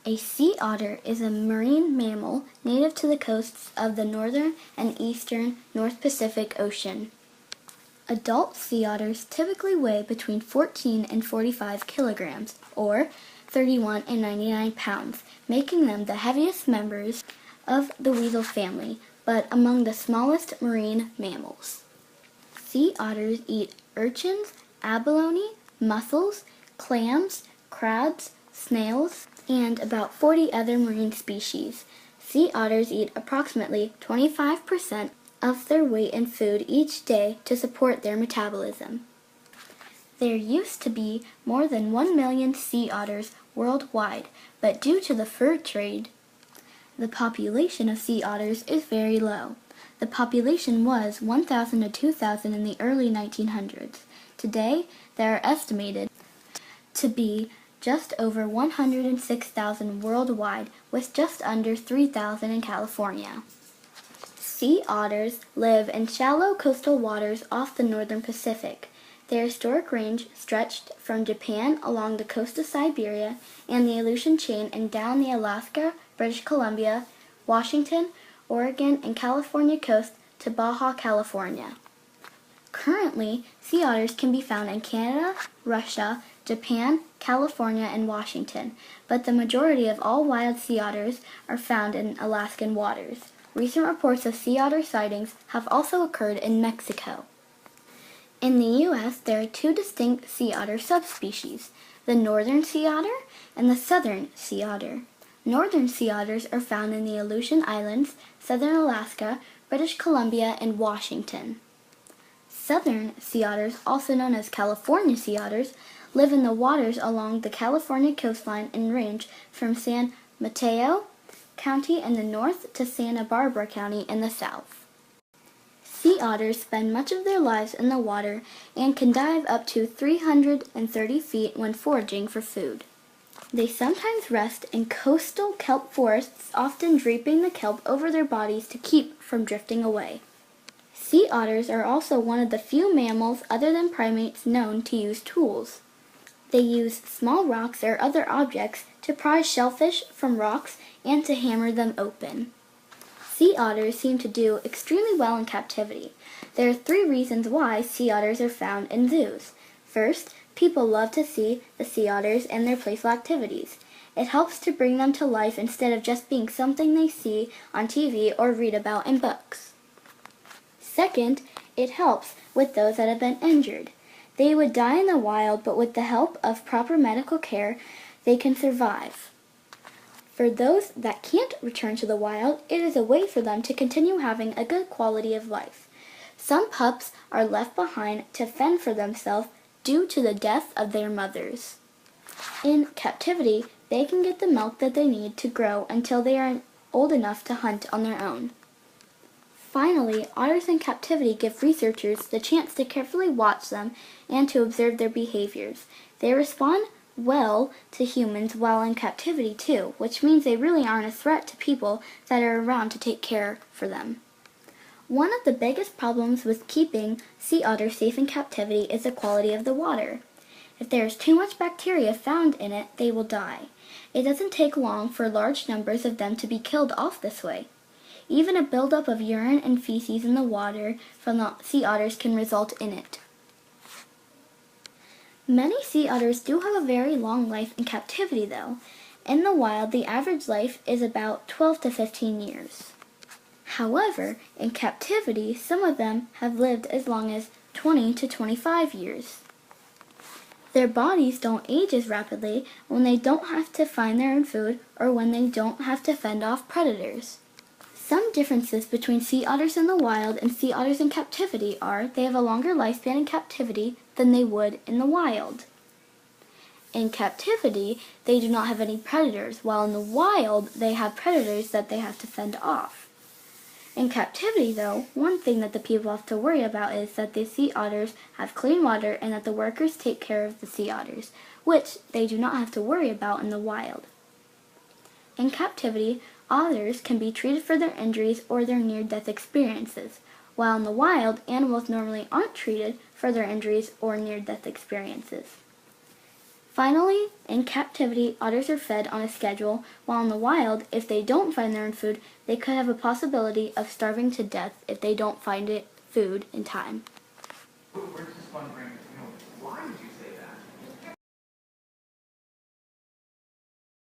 A sea otter is a marine mammal native to the coasts of the northern and eastern North Pacific Ocean. Adult sea otters typically weigh between 14 and 45 kilograms, or 31 and 99 pounds, making them the heaviest members of the weasel family, but among the smallest marine mammals. Sea otters eat urchins, abalone, mussels, clams, crabs, snails, and about 40 other marine species. Sea otters eat approximately 25% of their weight in food each day to support their metabolism. There used to be more than 1 million sea otters worldwide, but due to the fur trade, the population of sea otters is very low. The population was 1,000 to 2,000 in the early 1900s. Today, there are estimated to be just over 106,000 worldwide, with just under 3,000 in California. Sea otters live in shallow coastal waters off the northern Pacific. Their historic range stretched from Japan along the coast of Siberia and the Aleutian Chain and down the Alaska, British Columbia, Washington, Oregon, and California coast to Baja California. Currently, sea otters can be found in Canada, Russia, Japan, California, and Washington, but the majority of all wild sea otters are found in Alaskan waters. Recent reports of sea otter sightings have also occurred in Mexico. In the U.S., there are two distinct sea otter subspecies, the northern sea otter and the southern sea otter. Northern sea otters are found in the Aleutian Islands, southern Alaska, British Columbia, and Washington. Southern sea otters, also known as California sea otters, live in the waters along the California coastline and range from San Mateo County in the north to Santa Barbara County in the south. Sea otters spend much of their lives in the water and can dive up to 330 feet when foraging for food. They sometimes rest in coastal kelp forests, often draping the kelp over their bodies to keep from drifting away. Sea otters are also one of the few mammals other than primates known to use tools. They use small rocks or other objects to pry shellfish from rocks and to hammer them open. Sea otters seem to do extremely well in captivity. There are 3 reasons why sea otters are found in zoos. First, people love to see the sea otters and their playful activities. It helps to bring them to life instead of just being something they see on TV or read about in books. Second, it helps with those that have been injured. They would die in the wild, but with the help of proper medical care, they can survive. For those that can't return to the wild, it is a way for them to continue having a good quality of life. Some pups are left behind to fend for themselves due to the death of their mothers. In captivity, they can get the milk that they need to grow until they are old enough to hunt on their own. Finally, otters in captivity give researchers the chance to carefully watch them and to observe their behaviors. They respond well to humans while in captivity too, which means they really aren't a threat to people that are around to take care for them. One of the biggest problems with keeping sea otters safe in captivity is the quality of the water. If there is too much bacteria found in it, they will die. It doesn't take long for large numbers of them to be killed off this way. Even a buildup of urine and feces in the water from the sea otters can result in it. Many sea otters do have a very long life in captivity though. In the wild, the average life is about 12 to 15 years. However, in captivity, some of them have lived as long as 20 to 25 years. Their bodies don't age as rapidly when they don't have to find their own food or when they don't have to fend off predators. Some differences between sea otters in the wild and sea otters in captivity are they have a longer lifespan in captivity than they would in the wild. In captivity, they do not have any predators, while in the wild, they have predators that they have to fend off. In captivity, though, one thing that the people have to worry about is that the sea otters have clean water and that the workers take care of the sea otters, which they do not have to worry about in the wild. In captivity, otters can be treated for their injuries or their near-death experiences, while in the wild, animals normally aren't treated for their injuries or near-death experiences. Finally, in captivity, otters are fed on a schedule, while in the wild, if they don't find their own food, they could have a possibility of starving to death if they don't find food in time. Where does this one bring, why would you